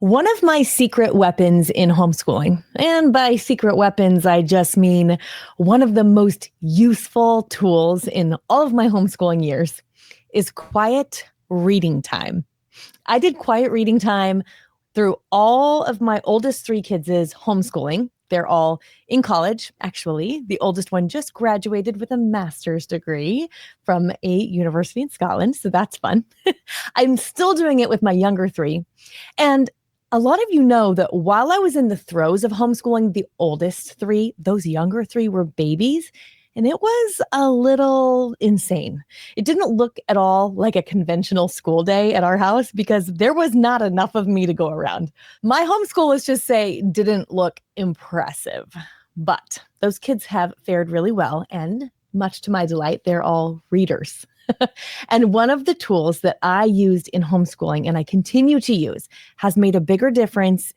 One of my secret weapons in homeschooling, and by secret weapons, I just mean one of the most useful tools in all of my homeschooling years, is quiet reading time. I did quiet reading time through all of my oldest three kids' homeschooling. They're all in college, actually. The oldest one just graduated with a master's degree from a university in Scotland, so that's fun. I'm still doing it with my younger three. And a lot of you know that while I was in the throes of homeschooling the oldest three, those younger three were babies, and it was a little insane. It didn't look at all like a conventional school day at our house because there was not enough of me to go around. My homeschool, let's just say, didn't look impressive, but those kids have fared really well, and much to my delight, they're all readers. And one of the tools that I used in homeschooling and I continue to use has made a bigger difference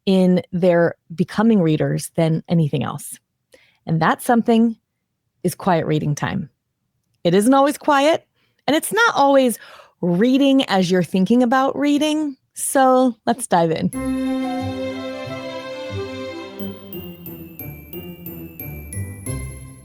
in their becoming readers than anything else. And that something is quiet reading time. It isn't always quiet, and it's not always reading as you're thinking about reading. So let's dive in.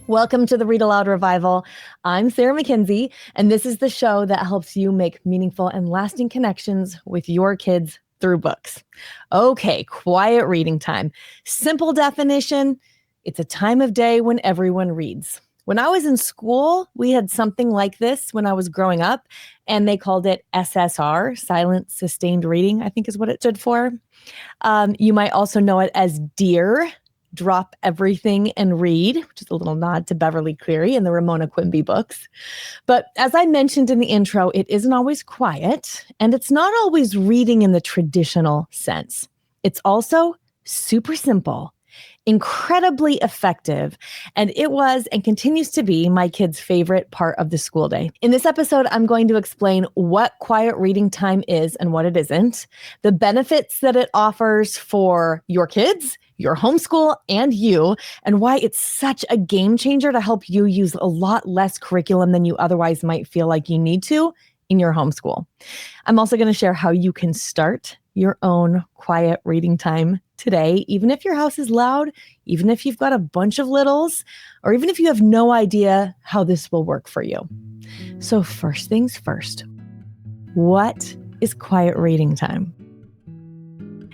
Welcome to the Read-Aloud Revival. I'm Sarah Mackenzie, and this is the show that helps you make meaningful and lasting connections with your kids through books. Okay, quiet reading time. Simple definition, it's a time of day when everyone reads. When I was in school, we had something like this when I was growing up, and they called it SSR, Silent Sustained Reading, I think is what it stood for. You might also know it as DEAR, Drop Everything and Read, which is a little nod to Beverly Cleary and the Ramona Quimby books. But as I mentioned in the intro, it isn't always quiet, and it's not always reading in the traditional sense. It's also super simple, incredibly effective, and it was and continues to be my kids' favorite part of the school day. In this episode, I'm going to explain what quiet reading time is and what it isn't, the benefits that it offers for your kids, your homeschool, and you, and why it's such a game changer to help you use a lot less curriculum than you otherwise might feel like you need to in your homeschool. I'm also going to share how you can start your own quiet reading time today, even if your house is loud, even if you've got a bunch of littles, or even if you have no idea how this will work for you. So first things first, what is quiet reading time?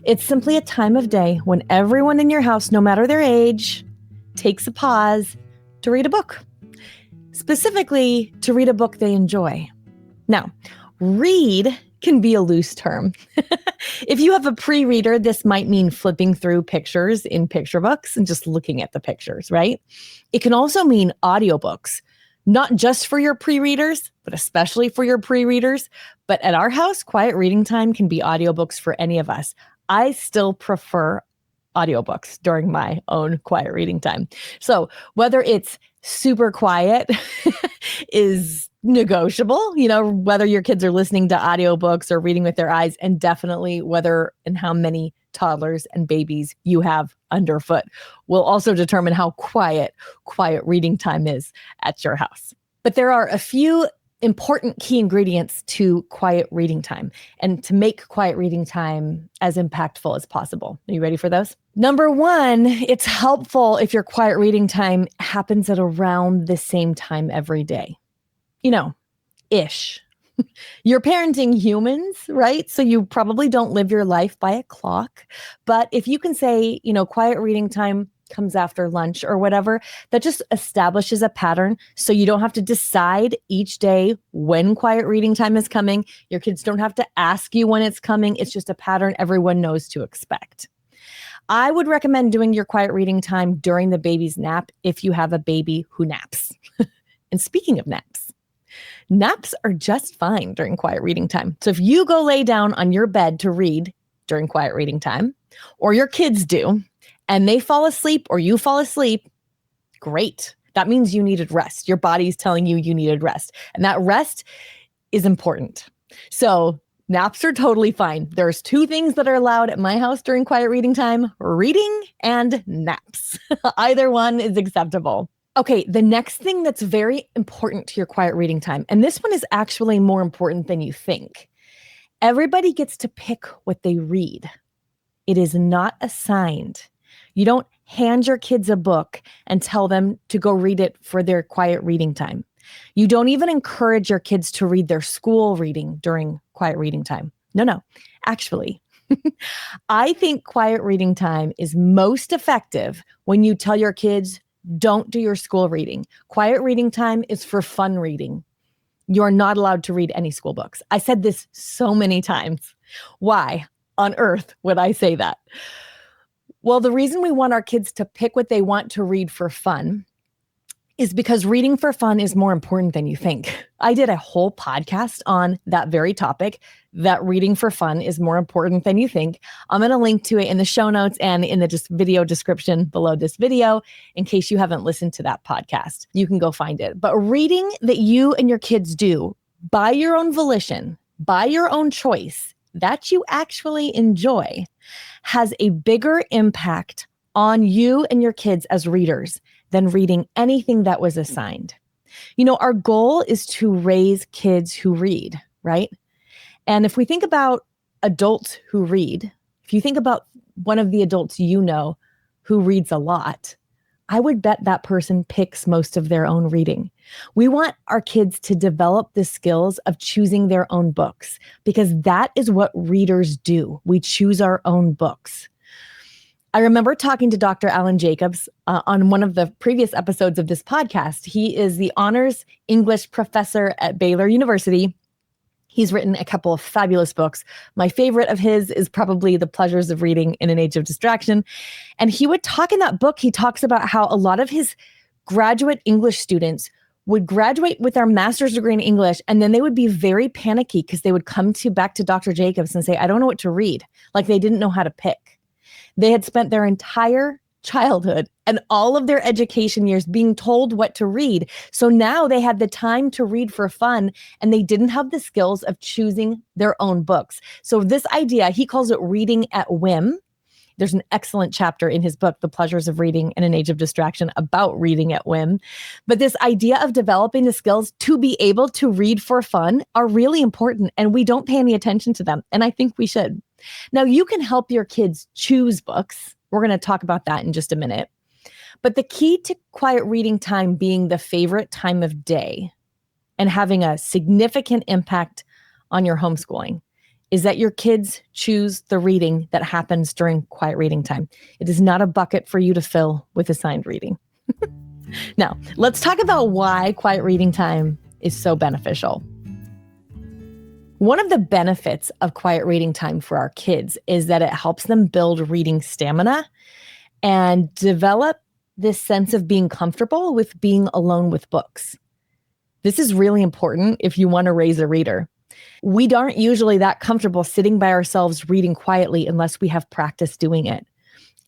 It's simply a time of day when everyone in your house, no matter their age, takes a pause to read a book. Specifically, to read a book they enjoy. Now, read can be a loose term. If you have a pre-reader, this might mean flipping through pictures in picture books and just looking at the pictures, right? It can also mean audiobooks, not just for your pre-readers, but especially for your pre-readers. But at our house, quiet reading time can be audiobooks for any of us. I still prefer audiobooks during my own quiet reading time. So whether it's super quiet is negotiable, whether your kids are listening to audiobooks or reading with their eyes, and definitely whether and how many toddlers and babies you have underfoot will also determine how quiet reading time is at your house. But there are a few important key ingredients to quiet reading time and to make quiet reading time as impactful as possible. Are you ready for those? Number one, it's helpful if your quiet reading time happens at around the same time every day. Ish. You're parenting humans, right? So you probably don't live your life by a clock. But if you can say, quiet reading time comes after lunch or whatever, that just establishes a pattern so you don't have to decide each day when quiet reading time is coming. Your kids don't have to ask you when it's coming. It's just a pattern everyone knows to expect. I would recommend doing your quiet reading time during the baby's nap if you have a baby who naps. And speaking of naps are just fine during quiet reading time. So if you go lay down on your bed to read during quiet reading time, or your kids do, and they fall asleep or you fall asleep, great. That means you needed rest. Your body's telling you needed rest. And that rest is important. So naps are totally fine. There's two things that are allowed at my house during quiet reading time: reading and naps. Either one is acceptable. Okay, the next thing that's very important to your quiet reading time, and this one is actually more important than you think. Everybody gets to pick what they read. It is not assigned. You don't hand your kids a book and tell them to go read it for their quiet reading time. You don't even encourage your kids to read their school reading during quiet reading time. No. Actually, I think quiet reading time is most effective when you tell your kids, don't do your school reading. Quiet reading time is for fun reading. You're not allowed to read any school books. I said this so many times. Why on earth would I say that? Well, the reason we want our kids to pick what they want to read for fun is because reading for fun is more important than you think. I did a whole podcast on that very topic, that reading for fun is more important than you think. I'm going to link to it in the show notes and in the video description below this video in case you haven't listened to that podcast. You can go find it. But reading that you and your kids do by your own volition, by your own choice, that you actually enjoy, has a bigger impact on you and your kids as readers than reading anything that was assigned. You know, our goal is to raise kids who read, right? And if we think about adults who read, if you think about one of the adults you know who reads a lot, I would bet that person picks most of their own reading. We want our kids to develop the skills of choosing their own books because that is what readers do. We choose our own books. I remember talking to Dr. Alan Jacobs on one of the previous episodes of this podcast. He is the honors English professor at Baylor University. He's written a couple of fabulous books. My favorite of his is probably The Pleasures of Reading in an Age of Distraction. And he would talk in that book, he talks about how a lot of his graduate English students would graduate with their master's degree in English, and then they would be very panicky because they would come back to Dr. Jacobs and say, I don't know what to read. Like they didn't know how to pick. They had spent their entire childhood and all of their education years being told what to read. So now they had the time to read for fun and they didn't have the skills of choosing their own books. So this idea, he calls it reading at whim. There's an excellent chapter in his book, The Pleasures of Reading in an Age of Distraction, about reading at whim. But this idea of developing the skills to be able to read for fun are really important, and we don't pay any attention to them. And I think we should. Now, you can help your kids choose books. We're going to talk about that in just a minute. But the key to quiet reading time being the favorite time of day and having a significant impact on your homeschooling is that your kids choose the reading that happens during quiet reading time. It is not a bucket for you to fill with assigned reading. Now, let's talk about why quiet reading time is so beneficial. One of the benefits of quiet reading time for our kids is that it helps them build reading stamina and develop this sense of being comfortable with being alone with books. This is really important if you want to raise a reader. We aren't usually that comfortable sitting by ourselves reading quietly unless we have practice doing it.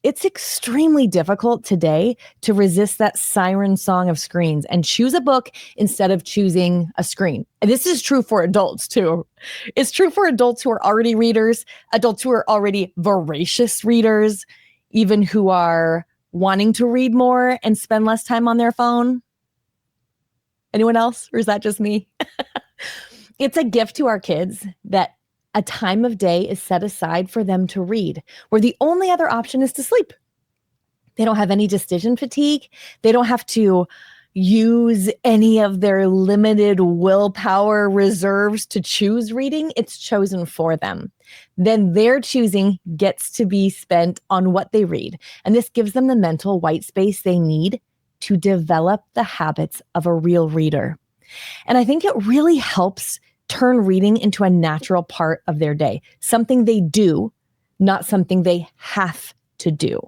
It's extremely difficult today to resist that siren song of screens and choose a book instead of choosing a screen. And this is true for adults too. It's true for adults who are already readers, adults who are already voracious readers, even who are wanting to read more and spend less time on their phone. Anyone else? Or is that just me? It's a gift to our kids that a time of day is set aside for them to read, where the only other option is to sleep. They don't have any decision fatigue. They don't have to use any of their limited willpower reserves to choose reading. It's chosen for them. Then their choosing gets to be spent on what they read. And this gives them the mental white space they need to develop the habits of a real reader. And I think it really helps turn reading into a natural part of their day, something they do, not something they have to do.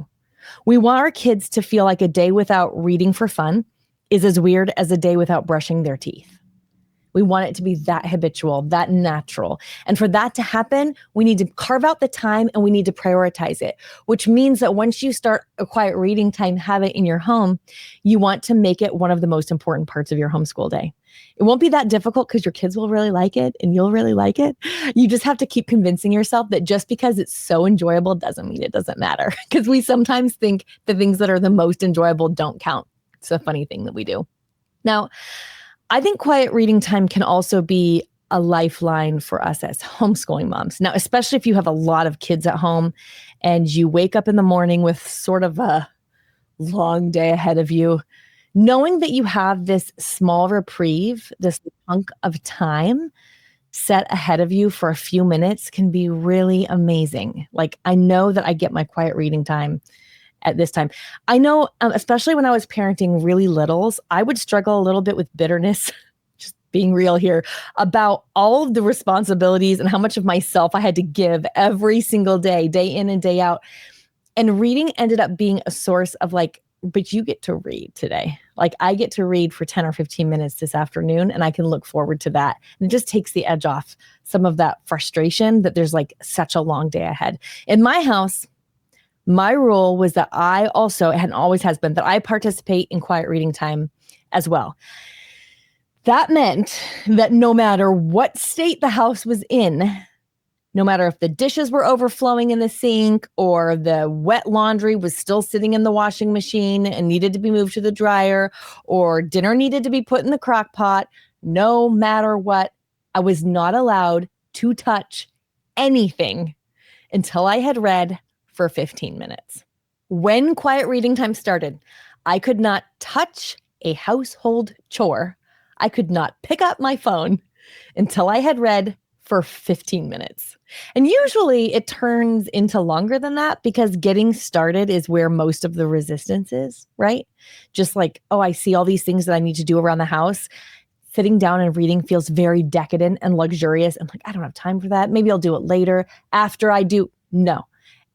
We want our kids to feel like a day without reading for fun is as weird as a day without brushing their teeth. We want it to be that habitual, that natural. And for that to happen, we need to carve out the time and we need to prioritize it, which means that once you start a quiet reading time habit in your home, you want to make it one of the most important parts of your homeschool day. It won't be that difficult because your kids will really like it and you'll really like it. You just have to keep convincing yourself that just because it's so enjoyable doesn't mean it doesn't matter. Because we sometimes think the things that are the most enjoyable don't count. It's a funny thing that we do. Now, I think quiet reading time can also be a lifeline for us as homeschooling moms. Now, especially if you have a lot of kids at home and you wake up in the morning with sort of a long day ahead of you, knowing that you have this small reprieve, this chunk of time set ahead of you for a few minutes can be really amazing. Like, I know that I get my quiet reading time at this time. I know, especially when I was parenting really littles, I would struggle a little bit with bitterness, just being real here, about all of the responsibilities and how much of myself I had to give every single day, day in and day out. And reading ended up being a source of like, but you get to read today. Like, I get to read for 10 or 15 minutes this afternoon, and I can look forward to that. And it just takes the edge off some of that frustration that there's like such a long day ahead. In my house, my rule was that I also, and always has been, that I participate in quiet reading time as well. That meant that no matter what state the house was in, no matter if the dishes were overflowing in the sink or the wet laundry was still sitting in the washing machine and needed to be moved to the dryer, or dinner needed to be put in the crock pot, no matter what, I was not allowed to touch anything until I had read for 15 minutes. When quiet reading time started, I could not touch a household chore. I could not pick up my phone until I had read for 15 minutes. And usually it turns into longer than that because getting started is where most of the resistance is, right? Just like, oh, I see all these things that I need to do around the house. Sitting down and reading feels very decadent and luxurious. I'm like, I don't have time for that. Maybe I'll do it later after I do. No.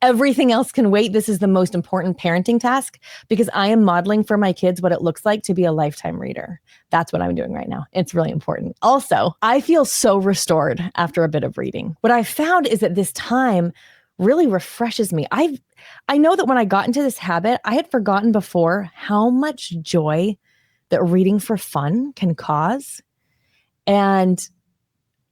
Everything else can wait. This is the most important parenting task because I am modeling for my kids what it looks like to be a lifetime reader. That's what I'm doing right now. It's really important. Also, I feel so restored after a bit of reading. What I found is that this time really refreshes me. I know that when I got into this habit, I had forgotten before how much joy that reading for fun can cause. And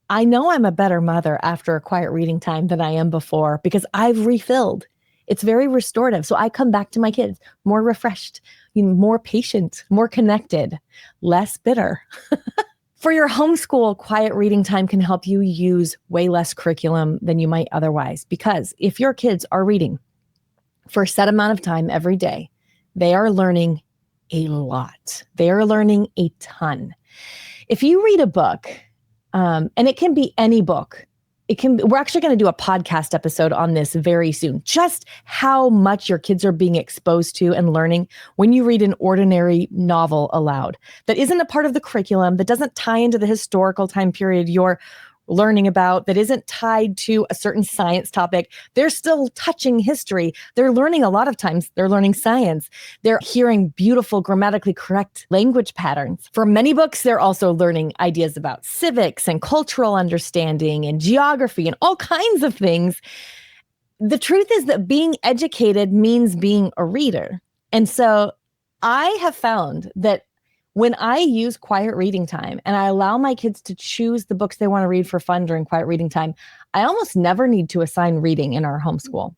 I know I'm a better mother after a quiet reading time than I am before because I've refilled. It's very restorative. So I come back to my kids more refreshed, more patient, more connected, less bitter. For your homeschool, quiet reading time can help you use way less curriculum than you might otherwise. Because if your kids are reading for a set amount of time every day, they are learning a lot. They are learning a ton. If you read a book, and it can be any book. We're actually going to do a podcast episode on this very soon. Just how much your kids are being exposed to and learning when you read an ordinary novel aloud that isn't a part of the curriculum, that doesn't tie into the historical time period you're learning about, that isn't tied to a certain science topic. They're still touching history. They're learning a lot of times. They're learning science. They're hearing beautiful, grammatically correct language patterns. For many books, they're also learning ideas about civics and cultural understanding and geography and all kinds of things. The truth is that being educated means being a reader. And so I have found that when I use quiet reading time and I allow my kids to choose the books they want to read for fun during quiet reading time, I almost never need to assign reading in our homeschool.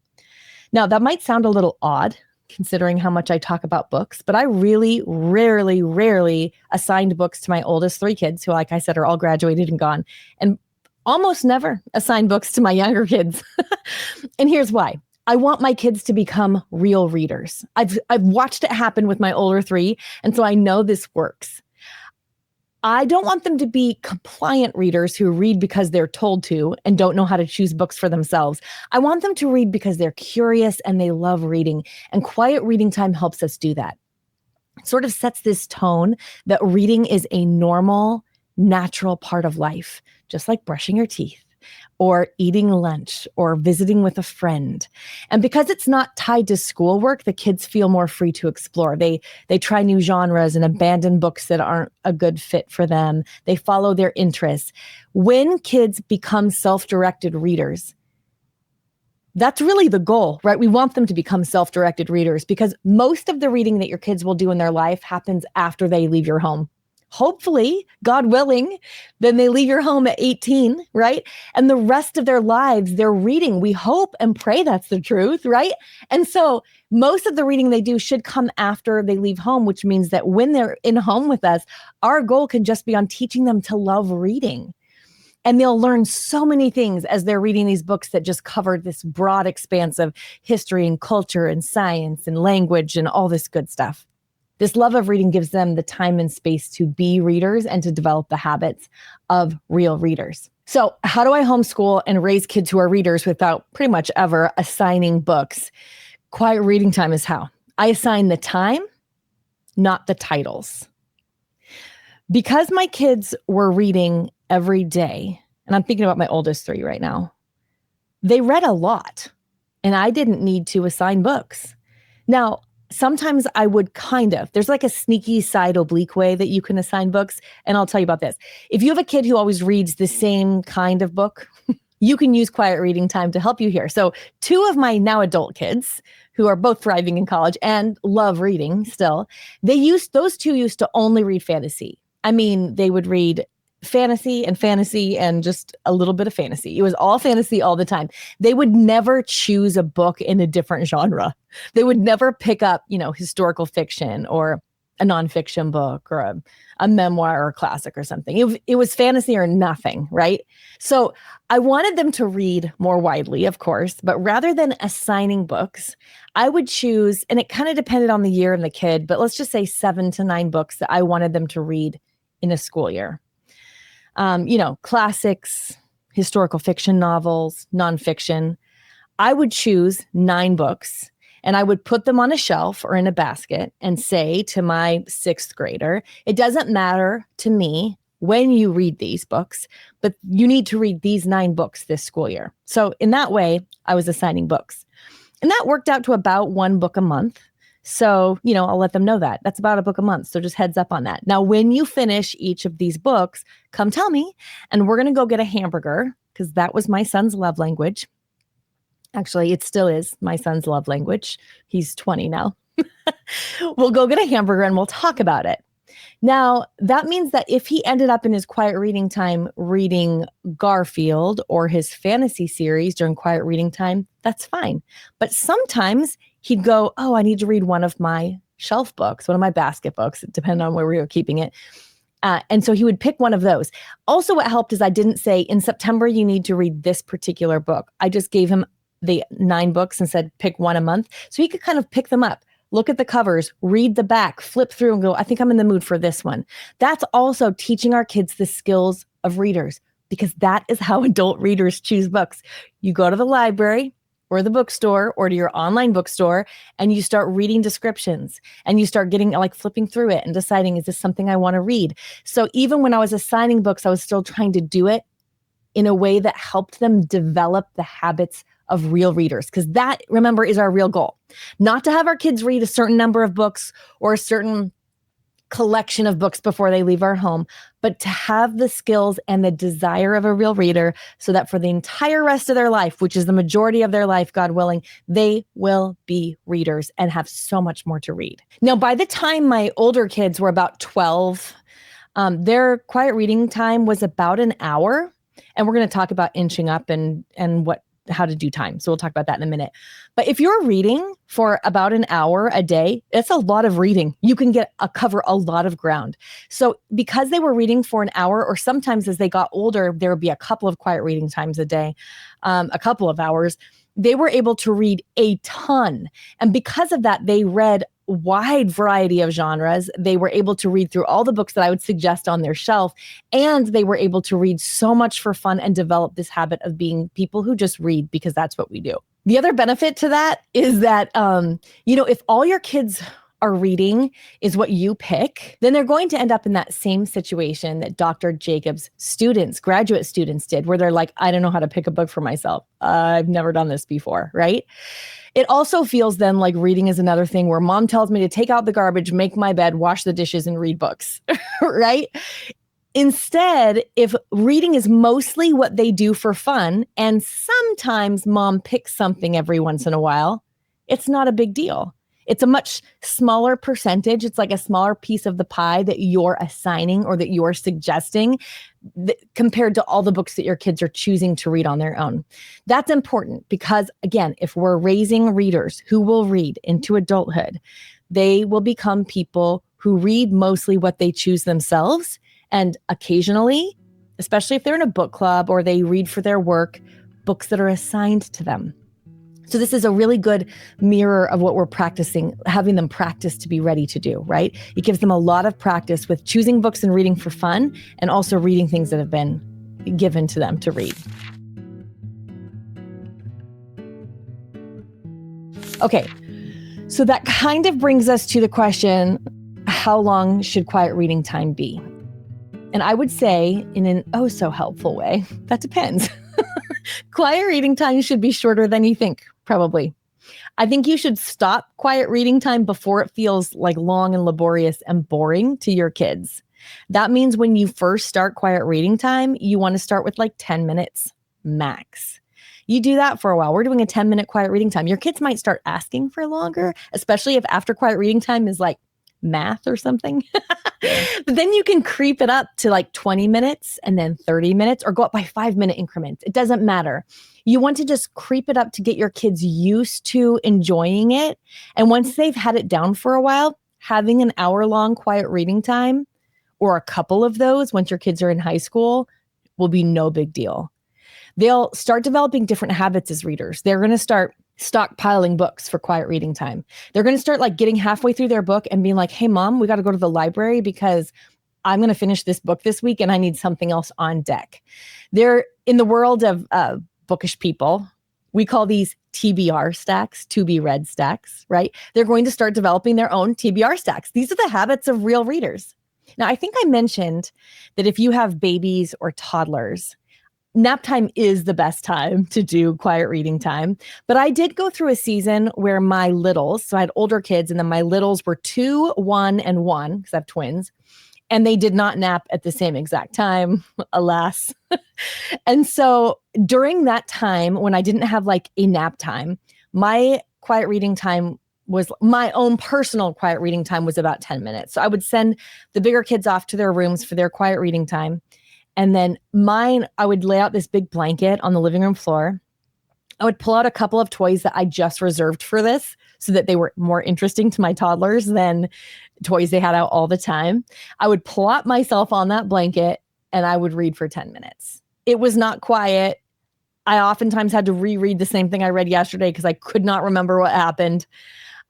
Now, that might sound a little odd considering how much I talk about books, but I really rarely assigned books to my oldest 3 kids who, like I said, are all graduated and gone, and almost never assigned books to my younger kids. And here's why. I want my kids to become real readers. I've watched it happen with my older 3, and so I know this works. I don't want them to be compliant readers who read because they're told to and don't know how to choose books for themselves. I want them to read because they're curious and they love reading, and quiet reading time helps us do that. It sort of sets this tone that reading is a normal, natural part of life, just like brushing your teeth, or eating lunch, or visiting with a friend. And because it's not tied to schoolwork, the kids feel more free to explore. They try new genres and abandon books that aren't a good fit for them. They follow their interests. When kids become self-directed readers, that's really the goal, right? We want them to become self-directed readers because most of the reading that your kids will do in their life happens after they leave your home. Hopefully, God willing, then they leave your home at 18, right? And the rest of their lives, they're reading. We hope and pray that's the truth, right? And so most of the reading they do should come after they leave home, which means that when they're in home with us, our goal can just be on teaching them to love reading. And they'll learn so many things as they're reading these books that just cover this broad expanse of history and culture and science and language and all this good stuff. This love of reading gives them the time and space to be readers and to develop the habits of real readers. So how do I homeschool and raise kids who are readers without pretty much ever assigning books? Quiet reading time is how. I assign the time, not the titles. Because my kids were reading every day, and I'm thinking about my oldest 3 right now, they read a lot, and I didn't need to assign books. Now, sometimes I would there's like a sneaky side oblique way that you can assign books. And I'll tell you about this. If you have a kid who always reads the same kind of book, you can use quiet reading time to help you here. So 2 of my now adult kids who are both thriving in college and love reading still, those 2 used to only read fantasy. I mean, they would read fantasy and just a little bit of fantasy. It was all fantasy all the time. They would never choose a book in a different genre. They would never pick up, historical fiction or a nonfiction book or a memoir or a classic or something. It was fantasy or nothing, right? So I wanted them to read more widely, of course, but rather than assigning books, I would choose, and it kind of depended on the year and the kid, but let's just say 7 to 9 books that I wanted them to read in a school year. Classics, historical fiction novels, nonfiction. I would choose 9 books and I would put them on a shelf or in a basket and say to my 6th grader, it doesn't matter to me when you read these books, but you need to read these 9 books this school year. So in that way, I was assigning books. And that worked out to about 1 book a month. So, I'll let them know that. That's about a book a month. So just heads up on that. Now, when you finish each of these books, come tell me, and we're going to go get a hamburger because that was my son's love language. Actually, it still is my son's love language. He's 20 now. We'll go get a hamburger and we'll talk about it. Now, that means that if he ended up in his quiet reading time reading Garfield or his fantasy series during quiet reading time, that's fine. But sometimes he'd go, oh, I need to read one of my shelf books, one of my basket books, depending on where we were keeping it. And so he would pick one of those. Also, what helped is I didn't say, in September, you need to read this particular book. I just gave him the 9 books and said, pick one a month. So he could kind of pick them up. Look at the covers, read the back, flip through and go, I think I'm in the mood for this one. That's also teaching our kids the skills of readers, because that is how adult readers choose books. You go to the library or the bookstore or to your online bookstore and you start reading descriptions and you start getting flipping through it and deciding, is this something I want to read? So even when I was assigning books, I was still trying to do it in a way that helped them develop the habits of real readers, because that, remember, is our real goal. Not to have our kids read a certain number of books or a certain collection of books before they leave our home, but to have the skills and the desire of a real reader so that for the entire rest of their life, which is the majority of their life, God willing, they will be readers and have so much more to read. Now, by the time my older kids were about 12, their quiet reading time was about an hour. And we're going to talk about inching up and how to do time. So we'll talk about that in a minute. But if you're reading for about an hour a day, it's a lot of reading. You can cover a lot of ground. So because they were reading for an hour, or sometimes as they got older, there would be a couple of quiet reading times a day, a couple of hours, they were able to read a ton. And because of that, they read wide variety of genres. They were able to read through all the books that I would suggest on their shelf. And they were able to read so much for fun and develop this habit of being people who just read because that's what we do. The other benefit to that is that, if all your kids are reading is what you pick, then they're going to end up in that same situation that Dr. Jacobs' students, graduate students did, where they're like, I don't know how to pick a book for myself. I've never done this before, right? It also feels then like reading is another thing where mom tells me to take out the garbage, make my bed, wash the dishes, and read books, right? Instead, if reading is mostly what they do for fun, and sometimes mom picks something every once in a while, it's not a big deal. It's a much smaller percentage. It's like a smaller piece of the pie that you're assigning or that you're suggesting compared to all the books that your kids are choosing to read on their own. That's important because, again, if we're raising readers who will read into adulthood, they will become people who read mostly what they choose themselves and occasionally especially if they're in a book club or they read for their work, books that are assigned to them. So this is a really good mirror of what we're practicing, having them practice to be ready to do, right? It gives them a lot of practice with choosing books and reading for fun, and also reading things that have been given to them to read. Okay, so that kind of brings us to the question, how long should quiet reading time be? And I would say, in an oh so helpful way, that depends. Quiet reading time should be shorter than you think, probably. I think you should stop quiet reading time before it feels like long and laborious and boring to your kids. That means when you first start quiet reading time, you want to start with like 10 minutes max. You do that for a while. We're doing a 10-minute quiet reading time. Your kids might start asking for longer, especially if after quiet reading time is like math or something. But then you can creep it up to like 20 minutes and then 30 minutes, or go up by 5-minute increments. It doesn't matter. You want to just creep it up to get your kids used to enjoying it. And once they've had it down for a while, having an hour-long quiet reading time, or a couple of those once your kids are in high school, will be no big deal. They'll start developing different habits as readers. They're going to start stockpiling books for quiet reading time. They're going to start like getting halfway through their book and being like, hey, mom, we got to go to the library because I'm going to finish this book this week and I need something else on deck. They're in the world of bookish people. We call these TBR stacks, to be read stacks, right? They're going to start developing their own TBR stacks. These are the habits of real readers. Now, I think I mentioned that if you have babies or toddlers, nap time is the best time to do quiet reading time. But I did go through a season where my littles, so I had older kids, and then my littles were 2, 1, and 1, because I have twins, and they did not nap at the same exact time, alas. And so during that time, when I didn't have like a nap time, my quiet reading time was my own personal quiet reading time was about 10 minutes. So I would send the bigger kids off to their rooms for their quiet reading time. And then mine, I would lay out this big blanket on the living room floor. I would pull out a couple of toys that I just reserved for this so that they were more interesting to my toddlers than toys they had out all the time. I would plop myself on that blanket and I would read for 10 minutes. It was not quiet. I oftentimes had to reread the same thing I read yesterday because I could not remember what happened.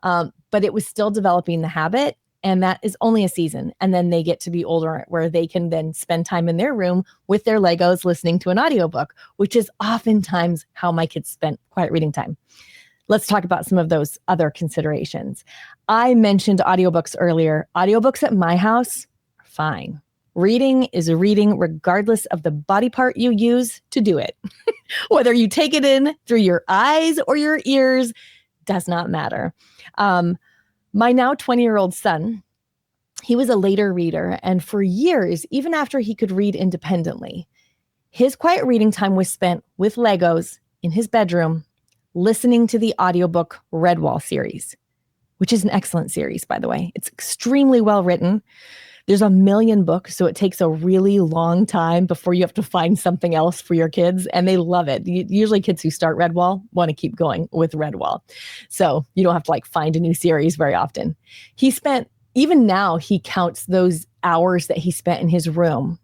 But it was still developing the habit. And that is only a season. And then they get to be older where they can then spend time in their room with their Legos listening to an audiobook, which is oftentimes how my kids spent quiet reading time. Let's talk about some of those other considerations. I mentioned audiobooks earlier. Audiobooks at my house are fine. Reading is reading regardless of the body part you use to do it. Whether you take it in through your eyes or your ears does not matter. My now 20-year-old son, he was a later reader, and for years, even after he could read independently, his quiet reading time was spent with Legos in his bedroom, listening to the audiobook Redwall series, which is an excellent series, by the way. It's extremely well written. There's 1 million books, so it takes a really long time before you have to find something else for your kids, and they love it. Usually kids who start Redwall want to keep going with Redwall. So you don't have to like find a new series very often. He spent, even now, he counts those hours that he spent in his room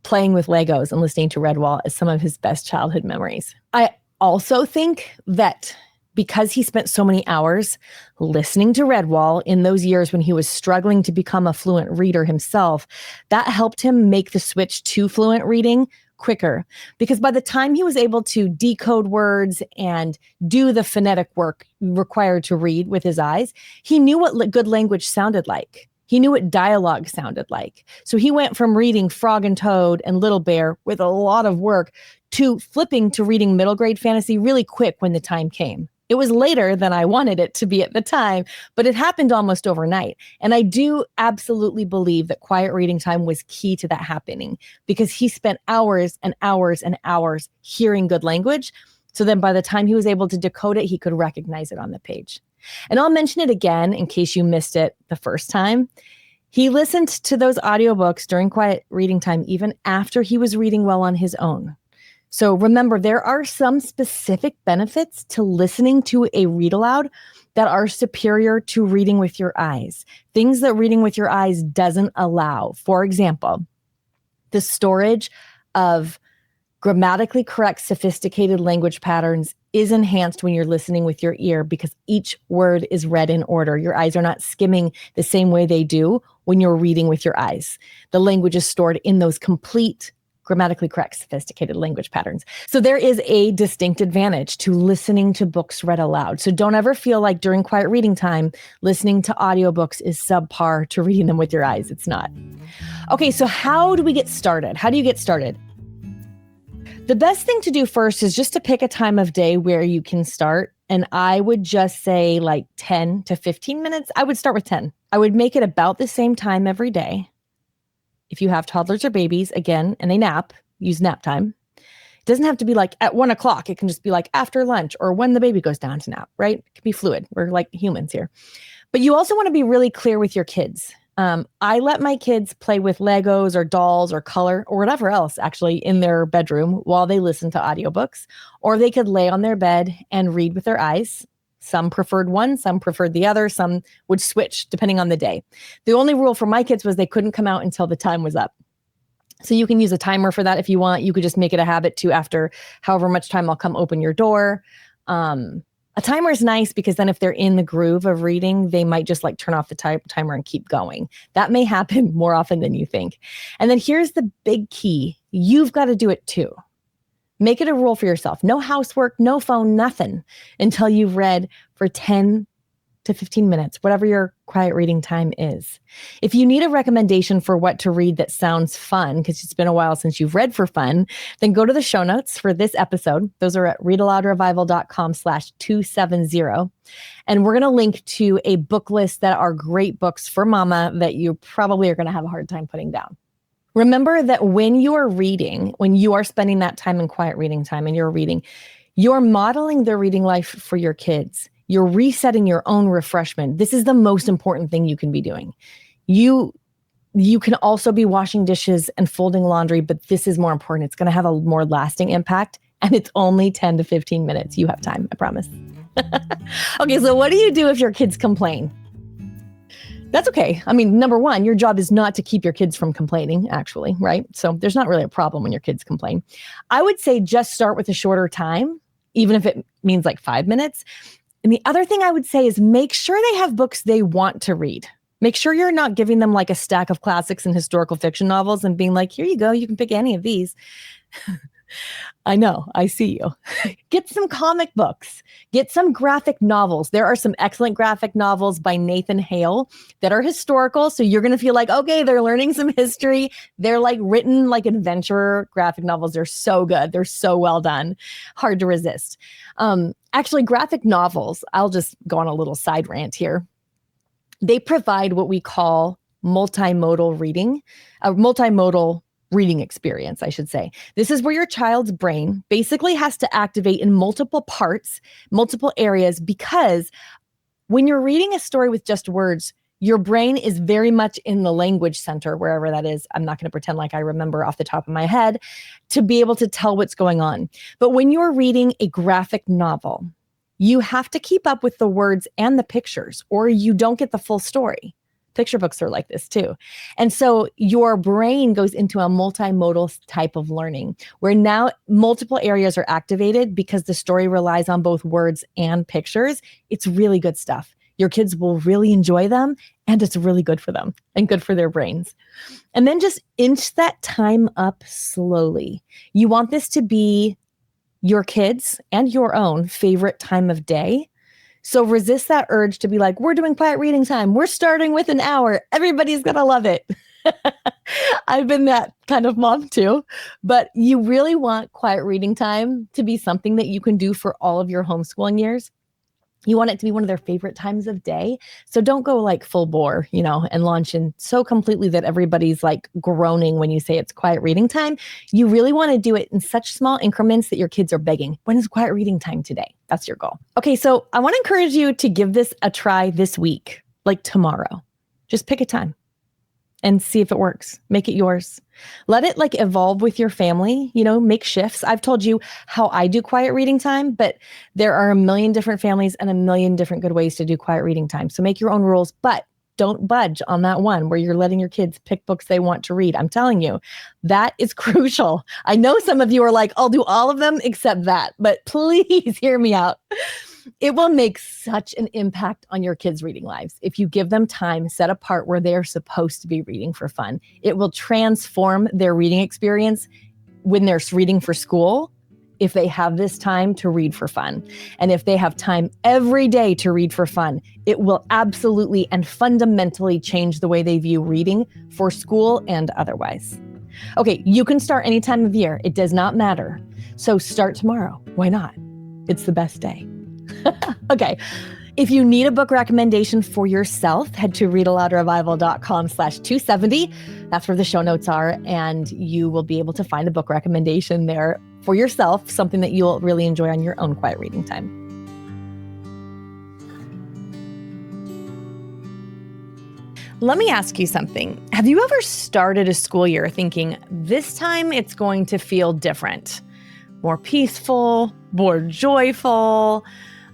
playing with Legos and listening to Redwall as some of his best childhood memories. I also think that because he spent so many hours listening to Redwall in those years when he was struggling to become a fluent reader himself, that helped him make the switch to fluent reading quicker. Because by the time he was able to decode words and do the phonetic work required to read with his eyes, he knew what good language sounded like. He knew what dialogue sounded like. So he went from reading Frog and Toad and Little Bear with a lot of work to flipping to reading middle grade fantasy really quick when the time came. It was later than I wanted it to be at the time, but it happened almost overnight. And I do absolutely believe that quiet reading time was key to that happening because he spent hours and hours and hours hearing good language. So then by the time he was able to decode it, he could recognize it on the page. And I'll mention it again in case you missed it the first time. He listened to those audiobooks during quiet reading time, even after he was reading well on his own. So remember, there are some specific benefits to listening to a read aloud that are superior to reading with your eyes. Things that reading with your eyes doesn't allow. For example, The storage of grammatically correct, sophisticated language patterns is enhanced when you're listening with your ear because each word is read in order. Your eyes are not skimming the same way they do when you're reading with your eyes. The language is stored in those complete, grammatically correct, sophisticated language patterns. So there is a distinct advantage to listening to books read aloud. So don't ever feel like during quiet reading time, listening to audiobooks is subpar to reading them with your eyes. It's not. Okay, so how do we get started? How do you get started? The best thing to do first is just to pick a time of day where you can start. And I would just say like 10 to 15 minutes. I would start with 10. I would make it about the same time every day. If you have toddlers or babies, again, and they nap, use nap time. It doesn't have to be like at 1 o'clock. It can just be like after lunch or when the baby goes down to nap, right? It can be fluid. We're like humans here. But you also want to be really clear with your kids. I let my kids play with Legos or dolls or color or whatever else actually in their bedroom while they listen to audiobooks, or they could lay on their bed and read with their eyes. Some preferred one, some preferred the other, some would switch depending on the day. The only rule for my kids was they couldn't come out until the time was up. So you can use a timer for that if you want. You could just make it a habit to after however much time I'll come open your door. A timer is nice because then if they're in the groove of reading, they might just like turn off the timer and keep going. That may happen more often than you think. And then here's the big key. You've got to do it too. Make it a rule for yourself. No housework, no phone, nothing until you've read for 10 to 15 minutes, whatever your quiet reading time is. If you need a recommendation for what to read that sounds fun, because it's been a while since you've read for fun, then go to the show notes for this episode. Those are at readaloudrevival.com/270. And we're going to link to a book list that are great books for mama that you probably are going to have a hard time putting down. Remember that when you are reading, when you are spending that time in quiet reading time and you're reading, you're modeling the reading life for your kids. You're resetting your own refreshment. This is the most important thing you can be doing. You can also be washing dishes and folding laundry, but this is more important. It's going to have a more lasting impact, and it's only 10 to 15 minutes. You have time, I promise. Okay, so what do you do if your kids complain? That's okay. I mean, number one, your job is not to keep your kids from complaining, actually, right? So there's not really a problem when your kids complain. I would say just start with a shorter time, even if it means like 5 minutes. And the other thing I would say is make sure they have books they want to read. Make sure you're not giving them like a stack of classics and historical fiction novels and being like, here you go, you can pick any of these. I know, I see you. Get some comic books. Get some graphic novels. There are some excellent graphic novels by Nathan Hale that are historical. So you're going to feel like, okay, they're learning some history. They're like written like adventure graphic novels. They're so good. They're so well done. Hard to resist. Actually, graphic novels, I'll just go on a little side rant here. They provide what we call multimodal reading, a multimodal reading experience, I should say. This is where your child's brain basically has to activate in multiple parts, multiple areas, because when you're reading a story with just words, your brain is very much in the language center, wherever that is. I'm not going to pretend like I remember off the top of my head to be able to tell what's going on. But when you're reading a graphic novel, you have to keep up with the words and the pictures, or you don't get the full story. Picture books are like this too. And so your brain goes into a multimodal type of learning where now multiple areas are activated because the story relies on both words and pictures. It's really good stuff. Your kids will really enjoy them, and it's really good for them and good for their brains. And then just inch that time up slowly. You want this to be your kids and your own favorite time of day. So resist that urge to be like, we're doing quiet reading time. We're starting with an hour. Everybody's going to love it. I've been that kind of mom too. But you really want quiet reading time to be something that you can do for all of your homeschooling years. You want it to be one of their favorite times of day. So don't go like full bore, and launch in so completely that everybody's like groaning when you say it's quiet reading time. You really want to do it in such small increments that your kids are begging. When is quiet reading time today? That's your goal. Okay, so I want to encourage you to give this a try this week, like tomorrow. Just pick a time and see if it works. Make it yours. Let it like evolve with your family, make shifts. I've told you how I do quiet reading time, but there are a million different families and a million different good ways to do quiet reading time. So make your own rules, but don't budge on that one where you're letting your kids pick books they want to read. I'm telling you, that is crucial. I know some of you are like, I'll do all of them except that, but please hear me out. It will make such an impact on your kids' reading lives if you give them time set apart where they're supposed to be reading for fun. It will transform their reading experience when they're reading for school, if they have this time to read for fun. And if they have time every day to read for fun, it will absolutely and fundamentally change the way they view reading for school and otherwise. Okay, you can start any time of year. It does not matter. So start tomorrow. Why not? It's the best day. Okay. If you need a book recommendation for yourself, head to readaloudrevival.com/270. That's where the show notes are, and you will be able to find a book recommendation there for yourself, something that you'll really enjoy on your own quiet reading time. Let me ask you something. Have you ever started a school year thinking, this time it's going to feel different, more peaceful, more joyful?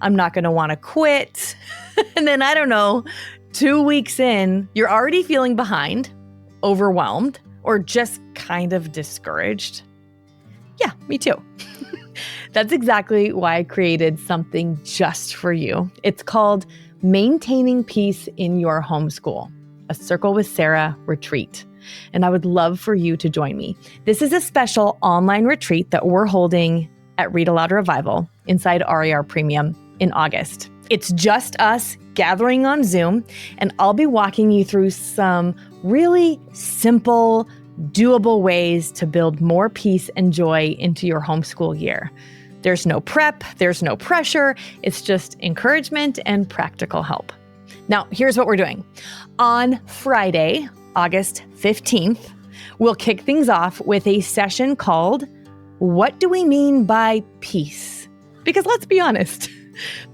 I'm not going to want to quit. And then, I don't know, 2 weeks in, you're already feeling behind, overwhelmed, or just kind of discouraged. Yeah, me too. That's exactly why I created something just for you. It's called Maintaining Peace in Your Homeschool, a Circle with Sarah retreat. And I would love for you to join me. This is a special online retreat that we're holding at Read-Aloud Revival inside RAR Premium in August. It's just us gathering on Zoom, and I'll be walking you through some really simple, doable ways to build more peace and joy into your homeschool year. There's no prep, there's no pressure. It's just encouragement and practical help. Now, here's what we're doing. On Friday, August 15th, we'll kick things off with a session called What Do We Mean by Peace? Because let's be honest,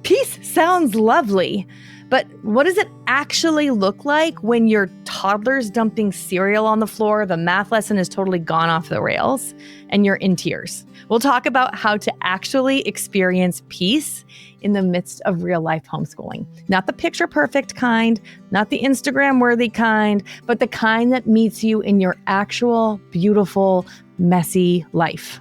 peace sounds lovely, but what does it actually look like when your toddler's dumping cereal on the floor, the math lesson is totally gone off the rails, and you're in tears? We'll talk about how to actually experience peace in the midst of real life homeschooling. Not the picture perfect kind, not the Instagram worthy kind, but the kind that meets you in your actual, beautiful, messy life.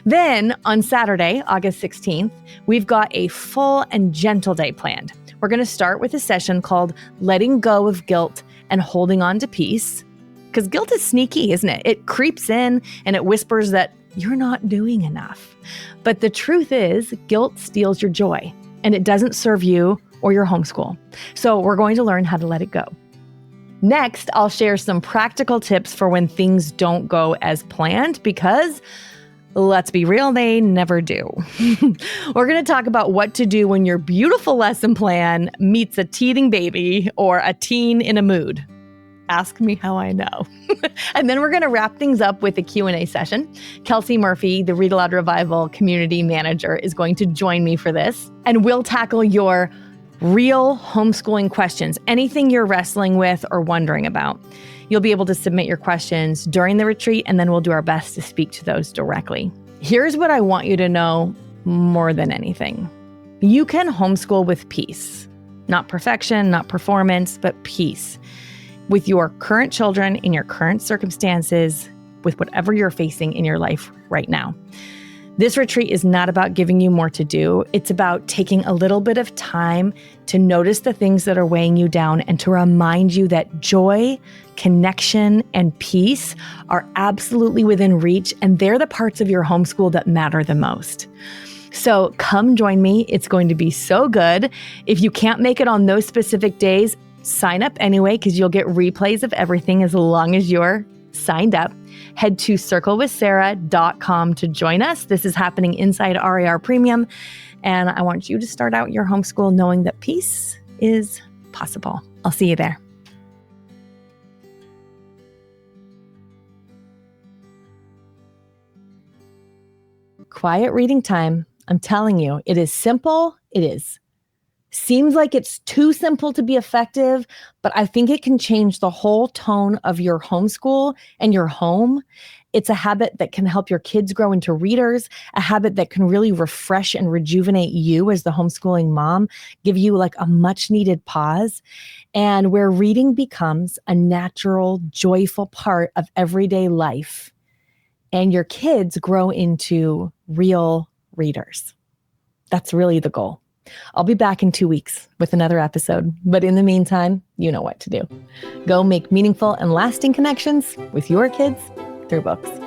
Then on Saturday, August 16th, we've got a full and gentle day planned. We're going to start with a session called Letting Go of Guilt and Holding On to Peace. Because guilt is sneaky, isn't it? It creeps in and it whispers that you're not doing enough. But the truth is, guilt steals your joy and it doesn't serve you or your homeschool. So we're going to learn how to let it go. Next, I'll share some practical tips for when things don't go as planned, because let's be real, they never do. We're going to talk about what to do when your beautiful lesson plan meets a teething baby or a teen in a mood. Ask me how I know. And then we're going to wrap things up with a Q&A session. Kelsey Murphy, the Read-Aloud Revival community manager, is going to join me for this. And we'll tackle your real homeschooling questions, anything you're wrestling with or wondering about. You'll be able to submit your questions during the retreat, and then we'll do our best to speak to those directly. Here's what I want you to know more than anything. You can homeschool with peace. Not perfection, not performance, but peace. With your current children, in your current circumstances, with whatever you're facing in your life right now. This retreat is not about giving you more to do. It's about taking a little bit of time to notice the things that are weighing you down and to remind you that joy, connection, and peace are absolutely within reach, and they're the parts of your homeschool that matter the most. So come join me. It's going to be so good. If you can't make it on those specific days, sign up anyway, because you'll get replays of everything as long as you're signed up. Head to circlewithsarah.com to join us. This is happening inside RAR Premium, and I want you to start out your homeschool knowing that peace is possible. I'll see you there. Quiet reading time. I'm telling you, it is simple. It is seems like it's too simple to be effective, but I think it can change the whole tone of your homeschool and your home. It's a habit that can help your kids grow into readers, a habit that can really refresh and rejuvenate you as the homeschooling mom, give you like a much needed pause, and where reading becomes a natural, joyful part of everyday life. And your kids grow into real readers. That's really the goal. I'll be back in 2 weeks with another episode. But in the meantime, you know what to do. Go make meaningful and lasting connections with your kids through books.